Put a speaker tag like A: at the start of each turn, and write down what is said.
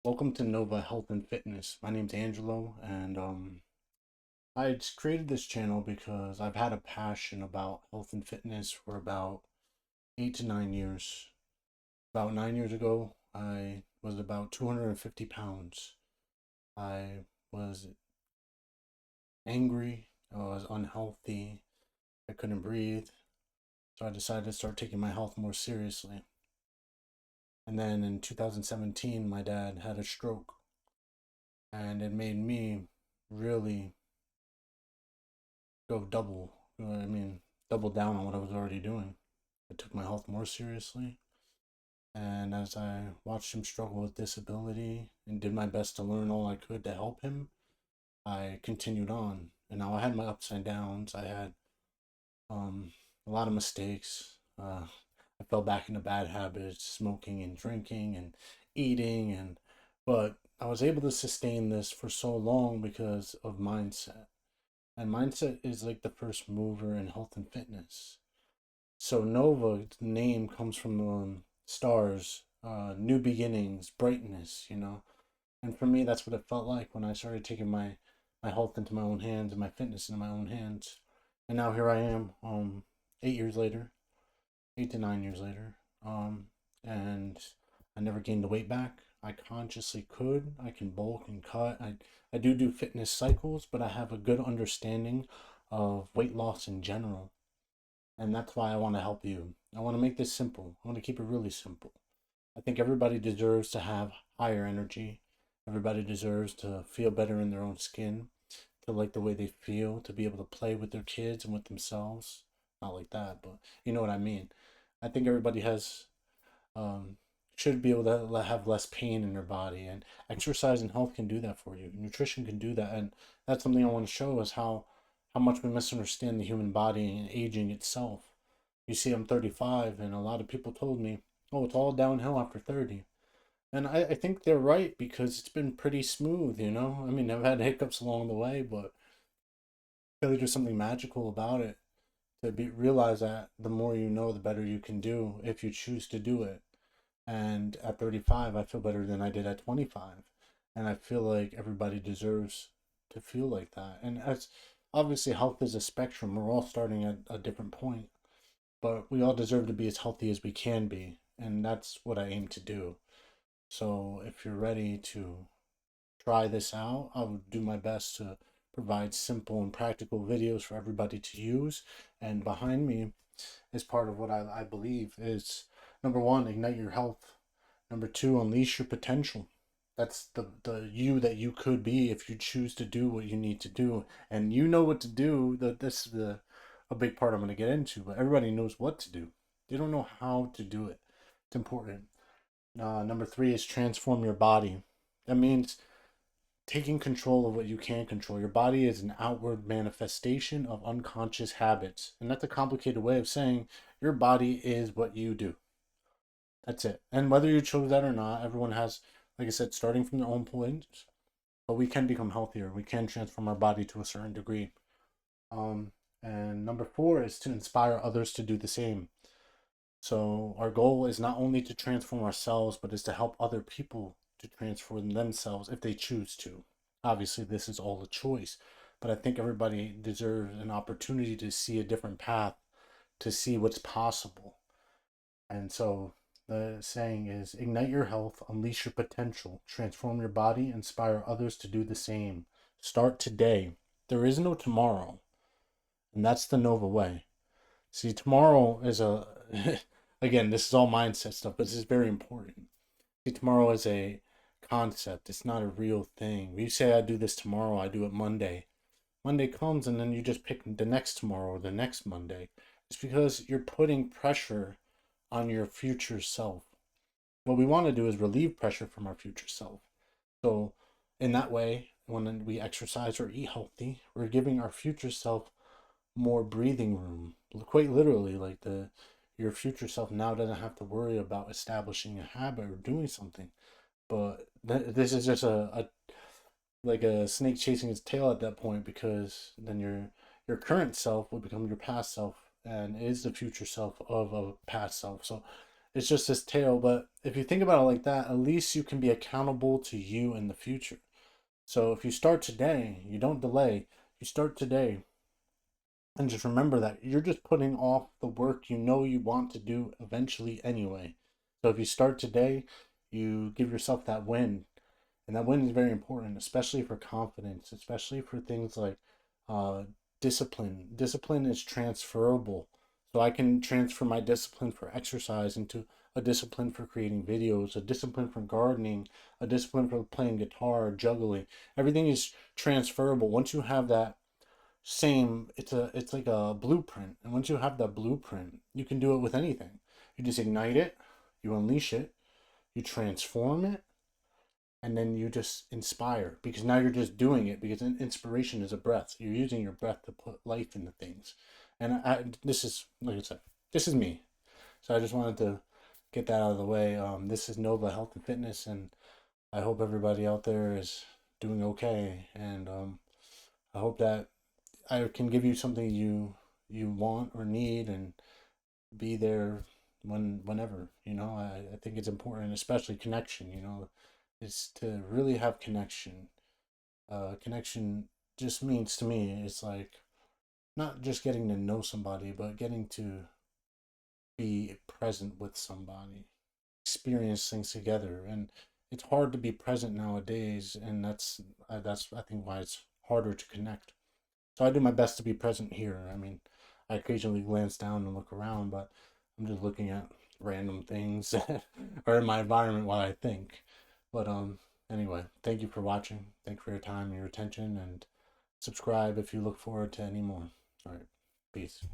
A: Welcome to Nova Health and Fitness. My name's Angelo, and I just created this channel because I've had a passion about health and fitness for about 8 to 9 years. About 9 years ago, I was about 250 pounds. I was angry, I was unhealthy, I couldn't breathe, so I decided to start taking my health more seriously. And then in 2017, my dad had a stroke, and it made me really go double, double down on what I was already doing. I took my health more seriously. And as I watched him struggle with disability and did my best to learn all I could to help him, I continued on. And now I had my ups and downs. I had um, a lot of mistakes. I fell back into bad habits, smoking and drinking and eating. But I was able to sustain this for so long because of mindset. And mindset is like the first mover in health and fitness. So Nova, the name comes from stars, new beginnings, brightness. And for me, that's what it felt like when I started taking my health into my own hands and my fitness into my own hands. And now here I am, 8 years later, 8 to 9 years later, and I never gained the weight back. I consciously could. I can bulk and cut. I do fitness cycles, but I have a good understanding of weight loss in general. And that's why I want to help you. I want to make this simple. I want to keep it really simple. I think everybody deserves to have higher energy. Everybody deserves to feel better in their own skin, to like the way they feel, to be able to play with their kids and with themselves. Not like that, but you know what I mean. I think everybody has um, should be able to have less pain in their body, and exercise and health can do that for you. Nutrition can do that, and that's something I want to show is how much we misunderstand the human body and aging itself. You see, I'm 35, and a lot of people told me, "Oh, it's all downhill after 30." And I think they're right because it's been pretty smooth. I mean, I've had hiccups along the way, but I feel like there's something magical about it realize that the more you know, the better you can do if you choose to do it. And at 35, I feel better than I did at 25. And I feel like everybody deserves to feel like that. And as obviously, health is a spectrum. We're all starting at a different point, but we all deserve to be as healthy as we can be. And that's what I aim to do. So if you're ready to try this out, I will do my best to provide simple and practical videos for everybody to use. And behind me is part of what I believe is number one, ignite your health. Number two, unleash your potential. That's the you that you could be if you choose to do what you need to do. And you know what to do. This is a big part I'm going to get into, but everybody knows what to do. They don't know how to do it. It's important. Number three is transform your body. That means taking control of what you can control. Your body is an outward manifestation of unconscious habits. And that's a complicated way of saying your body is what you do. That's it. And whether you chose that or not, everyone has, like I said, starting from their own points, but we can become healthier. We can transform our body to a certain degree. And number four is to inspire others to do the same. So our goal is not only to transform ourselves, but is to help other people to transform themselves if they choose to. Obviously, this is all a choice, but I think everybody deserves an opportunity to see a different path, to see what's possible. And so the saying is ignite your health, unleash your potential, transform your body, inspire others to do the same. Start today. There is no tomorrow, and that's the Nova way. See, tomorrow is a again, this is all mindset stuff, but this is very important. See, tomorrow is a concept. It's not a real thing. You say I do this tomorrow, I do it Monday. Monday comes and then you just pick the next tomorrow or the next Monday. It's because you're putting pressure on your future self. What we want to do is relieve pressure from our future self. So in that way, when we exercise or eat healthy, we're giving our future self more breathing room. Quite literally, like the your future self now doesn't have to worry about establishing a habit or doing something. But this is just a like a snake chasing its tail at that point because then your current self will become your past self and is the future self of a past self. So It's just this tale. But if you think about it like that, at least you can be accountable to you in the future. So if you start today, you don't delay. You start today, and just remember that you're just putting off the work you know you want to do eventually anyway. So if you start today, you give yourself that win. And that win is very important, especially for confidence, especially for things like uh, discipline. Discipline is transferable. So I can transfer my discipline for exercise into a discipline for creating videos, a discipline for gardening, a discipline for playing guitar, juggling. Everything is transferable. Once you have that same, it's like a blueprint. And once you have that blueprint, you can do it with anything. You just ignite it, you unleash it, you transform it, and then you just inspire because now you're just doing it because inspiration is a breath. You're using your breath to put life into things. And this is, like I said, this is me. So I just wanted to get that out of the way. This is Nova Health and Fitness, and I hope everybody out there is doing okay. And I hope that I can give you something you want or need, and be there whenever. I think it's important, especially connection. Is to really have connection. Connection just means to me it's like not just getting to know somebody, but getting to be present with somebody, experience things together. And it's hard to be present nowadays, and that's I think why it's harder to connect. So I do my best to be present here. I mean, I occasionally glance down and look around, but I'm just looking at random things or in my environment while I think. But anyway, thank you for watching. Thank you for your time and your attention, and subscribe if you look forward to any more. All right. Peace.